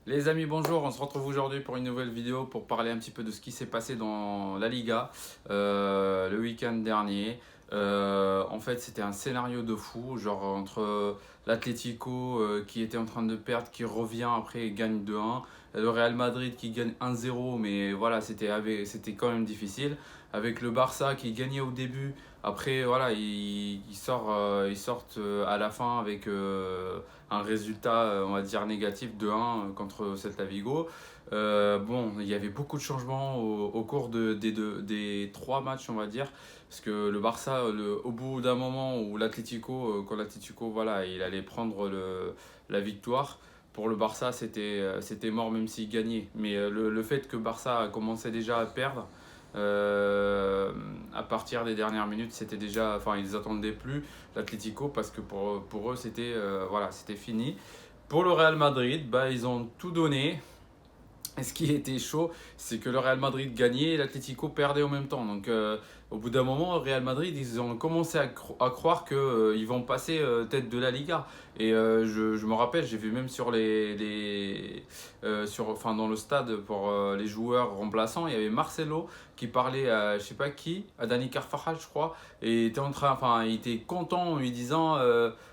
Les amis, bonjour, on se retrouve aujourd'hui pour une nouvelle vidéo pour parler un petit peu de ce qui s'est passé dans la Liga le week-end dernier. En fait, c'était un scénario de fou, genre entre l'Atlético qui était en train de perdre, qui revient après et gagne 2-1. Le Real Madrid qui gagne 1-0, mais voilà, c'était quand même difficile. Avec le Barça qui gagnait au début, après voilà, ils sortent à la fin avec un résultat, on va dire, négatif de 1 contre Celta Vigo. Bon, il y avait beaucoup de changements au cours des trois matchs, on va dire. Parce que le Barça, au bout d'un moment où quand l'Atlético, voilà, il allait prendre la victoire, pour le Barça, c'était mort même s'il gagnait. Mais le fait que Barça a commencé déjà à perdre, euh, à partir des dernières minutes, c'était déjà, enfin, ils attendaient plus l'Atlético parce que pour eux, c'était fini. Pour le Real Madrid, bah, ils ont tout donné. Et ce qui était chaud, c'est que le Real Madrid gagnait et l'Atlético perdait en même temps. Donc, au bout d'un moment, le Real Madrid, ils ont commencé à croire qu'ils vont passer tête de la Liga. Et je me rappelle, j'ai vu même sur enfin, dans le stade pour les joueurs remplaçants, il y avait Marcelo qui parlait à je sais pas qui, à Dani Carvajal, je crois, et il était content en lui disant,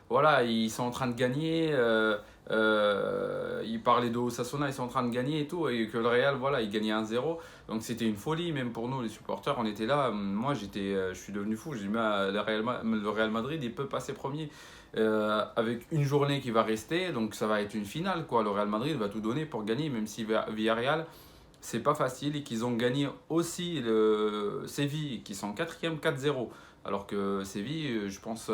voilà, ils sont en train de gagner. Il parlait de Osasuna, ils sont en train de gagner et tout, et que le Real, voilà, il gagnait 1-0. Donc c'était une folie, même pour nous, les supporters. On était là, moi, je suis devenu fou. J'ai dit, le Real Madrid, il peut passer premier avec une journée qui va rester, donc ça va être une finale, quoi. Le Real Madrid va tout donner pour gagner, même si Villarreal, c'est pas facile et qu'ils ont gagné aussi le Séville qui sont quatrième 4-0. Alors que Séville, je pense,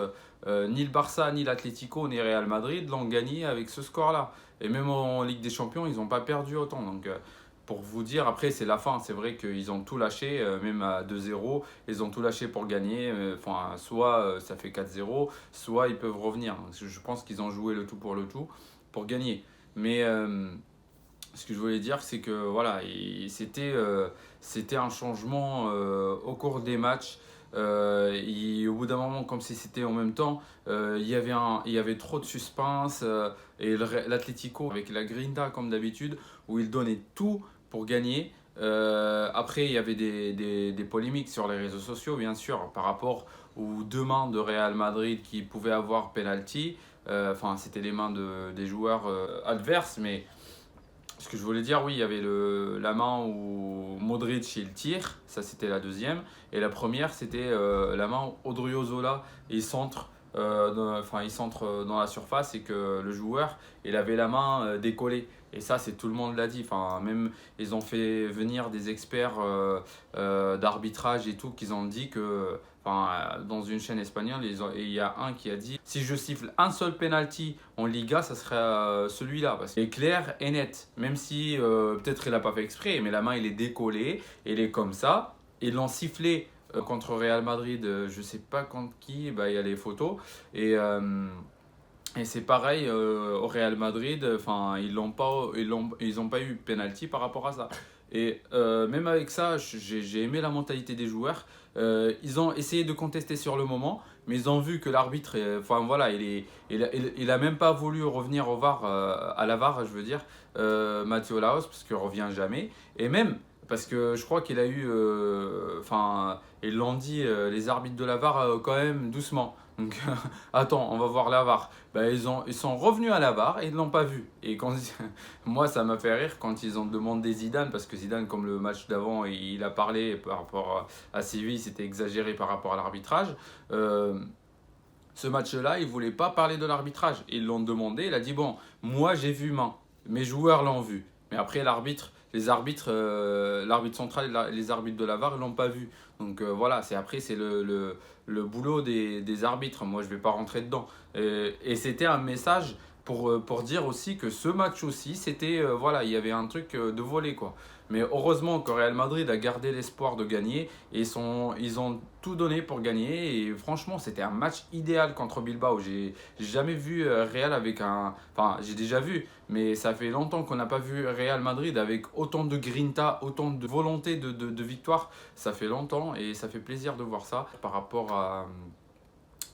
ni le Barça, ni l'Atlético, ni Real Madrid l'ont gagné avec ce score-là. Et même en Ligue des Champions, ils n'ont pas perdu autant. Donc, pour vous dire, après, c'est la fin. C'est vrai qu'ils ont tout lâché, même à 2-0. Ils ont tout lâché pour gagner. Enfin, soit ça fait 4-0, soit ils peuvent revenir. Je pense qu'ils ont joué le tout pour gagner. Mais ce que je voulais dire, c'est que voilà, c'était un changement au cours des matchs. Au bout d'un moment, comme si c'était en même temps, il y avait trop de suspense. Et l'Atlético, avec la Grinta comme d'habitude, où il donnait tout pour gagner. Après, il y avait des polémiques sur les réseaux sociaux, bien sûr, par rapport aux deux mains de Real Madrid qui pouvaient avoir penalty. Enfin, c'était les mains des joueurs adverses, mais ce que je voulais dire, oui, il y avait la main où Modric il tire, ça c'était la deuxième. Et la première, c'était la main où Odriozola il centre, il centre dans la surface et que le joueur il avait la main décollée. Et ça, c'est tout le monde l'a dit. Enfin, même ils ont fait venir des experts d'arbitrage et tout, qui ont dit que, dans une chaîne espagnole, et il y a un qui a dit si je siffle un seul penalty en Liga, ça serait celui-là. Parce qu'il est clair et net. Même si peut-être il n'a pas fait exprès, mais la main il est décollée, il est comme ça. Ils l'ont sifflé contre Real Madrid, je sais pas contre qui, bah, il y a les photos. Et, euh, et c'est pareil au Real Madrid, enfin ils ont pas eu penalty par rapport à ça. Et même avec ça, j'ai aimé la mentalité des joueurs. Ils ont essayé de contester sur le moment, mais ils ont vu que l'arbitre, enfin voilà, il a même pas voulu revenir au VAR, à la VAR, je veux dire, Mathieu Laos, parce qu'il revient jamais. Et même parce que je crois qu'il a eu, ils l'ont dit, les arbitres de la VAR quand même doucement. Donc attends, on va voir la VAR. Ben, ils sont revenus à la VAR et ils ne l'ont pas vu. Et quand, moi, ça m'a fait rire quand ils ont demandé Zidane, parce que Zidane, comme le match d'avant, il a parlé par rapport à Séville, c'était exagéré par rapport à l'arbitrage. Euh, Ce match-là, il ne voulait pas parler de l'arbitrage. Ils l'ont demandé, il a dit, bon, moi j'ai vu main, mes joueurs l'ont vu. Mais après, l'arbitre central et les arbitres de la VAR, ils l'ont pas vu. Donc voilà, c'est le boulot des arbitres. Moi, je ne vais pas rentrer dedans. Et c'était un message pour dire aussi que ce match aussi, c'était, voilà, il y avait un truc de volé, quoi. Mais heureusement que Real Madrid a gardé l'espoir de gagner et ils ont tout donné pour gagner. Et franchement, c'était un match idéal contre Bilbao. J'ai jamais vu Real avec un. Enfin, j'ai déjà vu, mais ça fait longtemps qu'on n'a pas vu Real Madrid avec autant de grinta, autant de volonté de victoire. Ça fait longtemps et ça fait plaisir de voir ça par rapport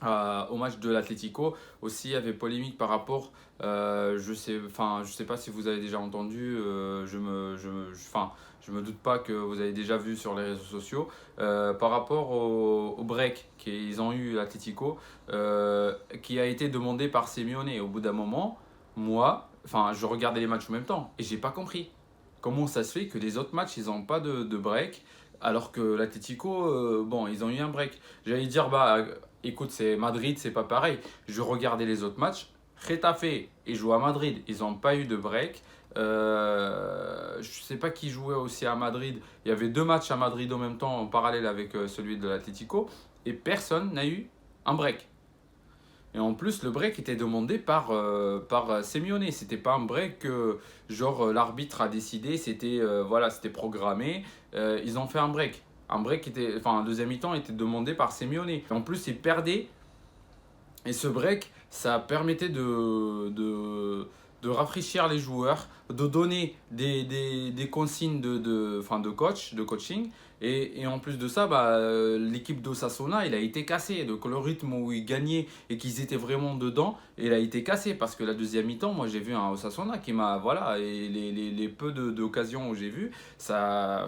au match de l'Atlético. Aussi, il y avait polémique par rapport, je sais pas si vous avez déjà entendu, je me doute pas que vous avez déjà vu sur les réseaux sociaux, par rapport au break qu'ils ont eu l'Atlético, qui a été demandé par Simeone. Au bout d'un moment, moi, je regardais les matchs en même temps et j'ai pas compris. Comment ça se fait que les autres matchs, ils n'ont pas de break, alors que l'Atlético, bon, ils ont eu un break. J'allais dire, bah, écoute, c'est Madrid, c'est pas pareil. Je regardais les autres matchs. Getafe, ils jouent à Madrid, ils n'ont pas eu de break. Je sais pas qui jouait aussi à Madrid. Il y avait deux matchs à Madrid en même temps, en parallèle avec celui de l'Atlético, et personne n'a eu un break. Et en plus, le break était demandé par Simeone. C'était pas un break que genre l'arbitre a décidé, c'était programmé. Ils ont fait un break. Un break qui était, un deuxième mi-temps était demandé par Simeone. Et en plus, ils perdaient. Et ce break, ça permettait de rafraîchir les joueurs, de donner des consignes de coach, de coaching. Et en plus de ça, bah, l'équipe d'Osasuna, il a été cassé. Donc le rythme où ils gagnaient et qu'ils étaient vraiment dedans, il a été cassé. Parce que la deuxième mi-temps, moi j'ai vu un Osasuna qui m'a... Voilà, et les peu d'occasions où j'ai vu, ça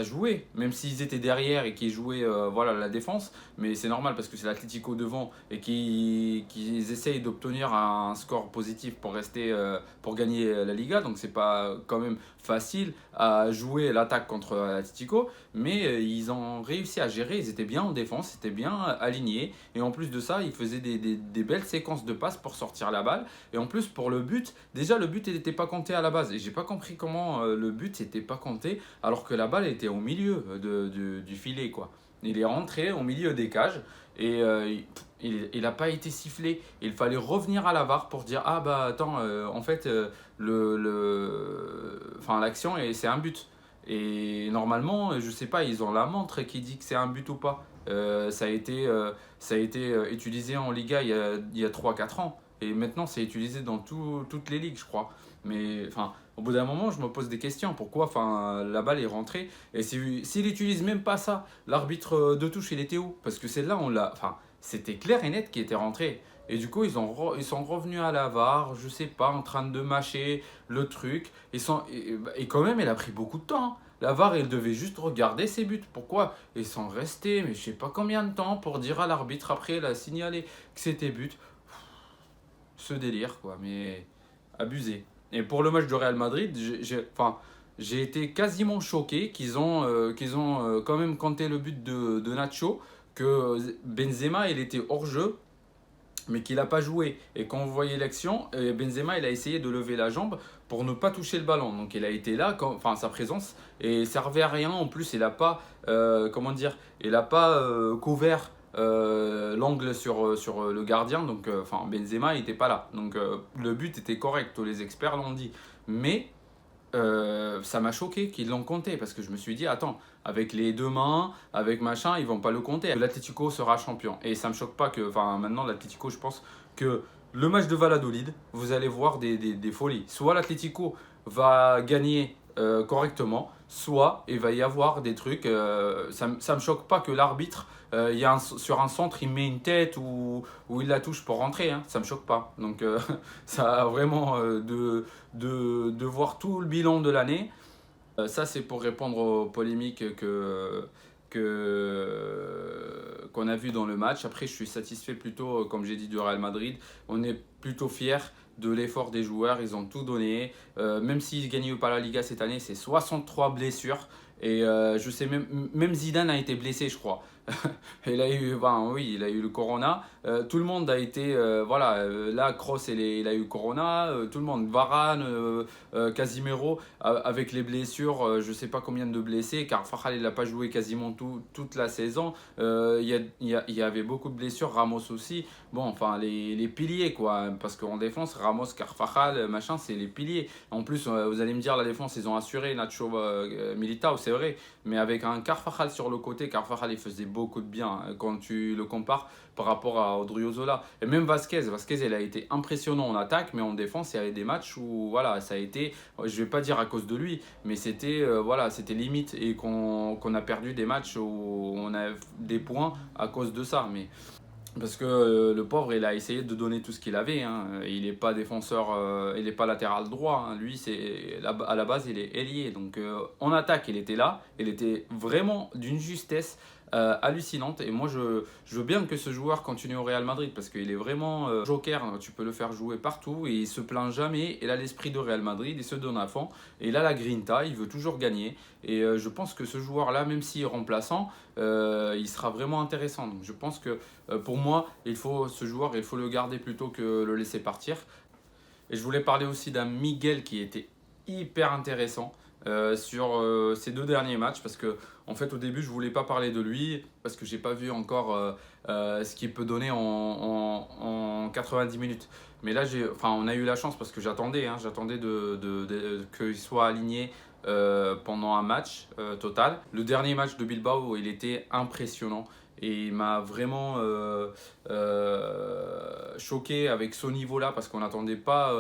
jouait. Même s'ils étaient derrière et qu'ils jouaient voilà, la défense. Mais c'est normal parce que c'est l'Atlético devant et qu'ils essayent d'obtenir un score positif pour rester, pour gagner la Liga. Donc c'est pas quand même facile à jouer l'attaque contre l'Atlético, mais ils ont réussi à gérer. Ils étaient bien en défense, ils étaient bien alignés, et en plus de ça, ils faisaient des belles séquences de passes pour sortir la balle. Et en plus pour le but, déjà le but n'était pas compté à la base, et j'ai pas compris comment le but n'était pas compté alors que la balle était au milieu du filet quoi. Il est rentré au milieu des cages et il n'a pas été sifflé. Il fallait revenir à la VAR pour dire ah bah attends, en fait l'action c'est un but. Et normalement, je sais pas, ils ont la montre qui dit que c'est un but ou pas. Ça a été utilisé en Liga il y a 3-4 ans. Et maintenant, c'est utilisé dans toutes les ligues, je crois. Mais au bout d'un moment, je me pose des questions. Pourquoi la balle est rentrée? Et s'il n'utilise même pas ça, l'arbitre de touche, il était où? Parce que celle-là, c'était clair et net qui était rentré. Et du coup, ils sont revenus à la VAR, je sais pas, en train de mâcher le truc. Et quand même, elle a pris beaucoup de temps, hein. La VAR, elle devait juste regarder ses buts. Pourquoi? Ils sont restés, mais je sais pas combien de temps pour dire à l'arbitre après, elle a signalé que c'était but. Ce délire, quoi, mais abusé. Et pour le match de Real Madrid, j'ai été quasiment choqué qu'ils ont quand même compté le but de Nacho, que Benzema, il était hors jeu, mais qu'il n'a pas joué. Et quand on voyait l'action, Benzema, il a essayé de lever la jambe pour ne pas toucher le ballon. Donc il a été là, sa présence, et servait à rien. En plus, il n'a pas, comment dire, il n'a pas couvert l'angle sur le gardien. Donc, Benzema, il n'était pas là. Donc le but était correct, tous les experts l'ont dit. Mais ça m'a choqué qu'ils l'ont compté parce que je me suis dit, attends, avec les deux mains, avec machin, ils vont pas le compter. L'Atlético sera champion. Et ça me choque pas que, maintenant, l'Atlético, je pense que le match de Valladolid, vous allez voir des folies. Soit l'Atlético va gagner correctement, soit il va y avoir des trucs. Ça me choque pas que l'arbitre, sur un centre, il met une tête ou il la touche pour rentrer. Hein, ça me choque pas. Donc, ça a vraiment de voir tout le bilan de l'année. Ça, c'est pour répondre aux polémiques qu'on a vues dans le match. Après, je suis satisfait plutôt, comme j'ai dit, du Real Madrid. On est plutôt fiers de l'effort des joueurs. Ils ont tout donné. Même s'ils ne gagnent pas la Liga cette année, c'est 63 blessures. Et je sais, même Zidane a été blessé, je crois. Il a eu, oui, il a eu le corona. Tout le monde a été, là, Kroos, il a eu corona. Tout le monde, Varane, Casimiro, avec les blessures, je sais pas combien de blessés. Carvajal, il n'a pas joué quasiment toute la saison. Il y avait beaucoup de blessures. Ramos aussi. Bon, les piliers, quoi. Parce qu'en défense, Ramos, Carvajal, machin, c'est les piliers. En plus, vous allez me dire, la défense, ils ont assuré Nacho, Militao, c'est vrai. Mais avec un Carvajal sur le côté, Carvajal, il faisait beaucoup de bien quand tu le compares par rapport à Odriozola. Et même Vasquez, il a été impressionnant en attaque, mais en défense, il y avait des matchs où voilà, ça a été, je vais pas dire à cause de lui, mais c'était limite et qu'on a perdu des matchs où on a des points à cause de ça. Parce que le pauvre, il a essayé de donner tout ce qu'il avait, hein. Il n'est pas défenseur, il n'est pas latéral droit, hein. Lui, à la base, il est ailier. Donc en attaque, il était là. Il était vraiment d'une justesse hallucinante. Et moi, je veux bien que ce joueur continue au Real Madrid parce qu'il est vraiment joker, hein. Tu peux le faire jouer partout et il se plaint jamais. Il a l'esprit de Real Madrid, il se donne à fond. Et il a la grinta, il veut toujours gagner. Et je pense que ce joueur-là, même s'il est remplaçant, il sera vraiment intéressant. Donc je pense que pour moi, ce joueur, il faut le garder plutôt que le laisser partir. Et je voulais parler aussi d'un Miguel qui était hyper intéressant sur ces 2 derniers matchs parce que en fait au début je voulais pas parler de lui parce que j'ai pas vu encore ce qu'il peut donner en 90 minutes. Mais là on a eu la chance parce que j'attendais qu'il soit aligné pendant un match total. Le dernier match de Bilbao, il était impressionnant. Et il m'a vraiment choqué avec ce niveau-là parce qu'on n'attendait pas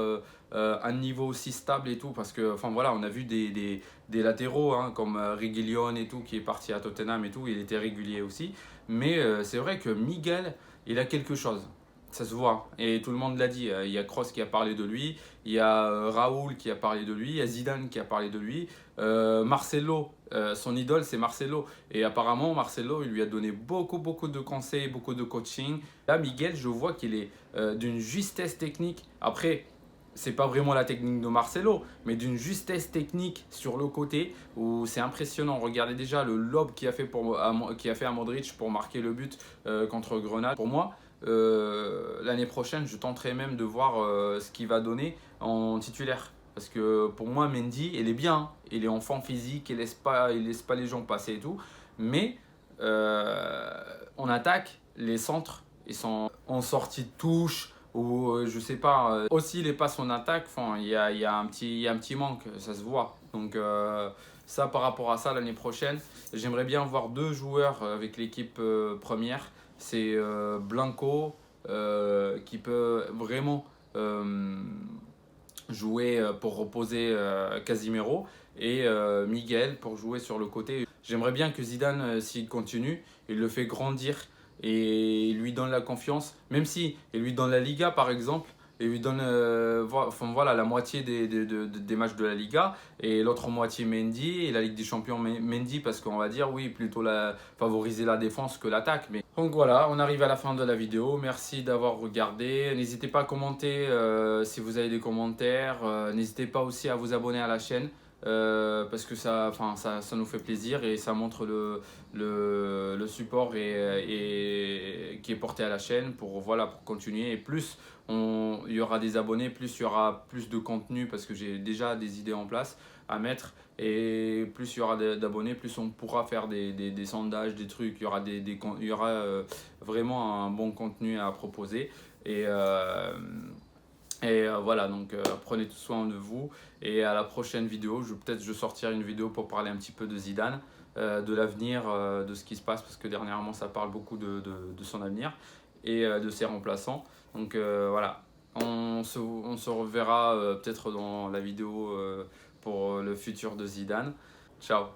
un niveau aussi stable et tout. Parce que, enfin voilà, on a vu des latéraux hein, comme Reguilón et tout qui est parti à Tottenham et tout, il était régulier aussi. Mais c'est vrai que Miguel, il a quelque chose. Ça se voit. Et tout le monde l'a dit. Il y a Kroos qui a parlé de lui, il y a Raoul qui a parlé de lui, il y a Zidane qui a parlé de lui. Marcelo, son idole c'est Marcelo. Et apparemment Marcelo il lui a donné beaucoup de conseils, beaucoup de coaching. Là Miguel je vois qu'il est d'une justesse technique. Après c'est pas vraiment la technique de Marcelo, mais d'une justesse technique sur le côté où c'est impressionnant. Regardez déjà le lob qu'il a fait, à Modric pour marquer le but contre Grenade. Pour moi, l'année prochaine, je tenterai même de voir ce qu'il va donner en titulaire. Parce que pour moi, Mendy, il est bien. Hein. Il est en forme physique, il laisse pas les gens passer et tout. Mais en attaque, les centres, ils sont en sortie de touche ou je sais pas. Aussi, les passes en attaque, il y a un petit manque, ça se voit. Donc ça, par rapport à ça, l'année prochaine, j'aimerais bien voir 2 joueurs avec l'équipe première. C'est Blanco qui peut vraiment jouer pour reposer Casimiro et Miguel pour jouer sur le côté. J'aimerais bien que Zidane, s'il continue, il le fait grandir et il lui donne la confiance, même si il lui donne la Liga par exemple, et lui donne voilà, la moitié des matchs de la Liga et l'autre moitié Mendy et la Ligue des Champions Mendy parce qu'on va dire oui plutôt favoriser la défense que l'attaque. Mais donc voilà, on arrive à la fin de la vidéo. Merci d'avoir regardé. N'hésitez pas à commenter si vous avez des commentaires. N'hésitez pas aussi à vous abonner à la chaîne. Parce que ça nous fait plaisir et ça montre le support qui est porté à la chaîne pour continuer. Et plus il y aura des abonnés, plus il y aura plus de contenu parce que j'ai déjà des idées en place à mettre. Et plus il y aura d'abonnés, plus on pourra faire des sondages, des trucs. Il y aura vraiment un bon contenu à proposer. Voilà, donc prenez tout soin de vous et à la prochaine vidéo, je sortirai une vidéo pour parler un petit peu de Zidane, de l'avenir, de ce qui se passe parce que dernièrement ça parle beaucoup de son avenir et de ses remplaçants. Donc voilà, on se reverra peut-être dans la vidéo pour le futur de Zidane. Ciao.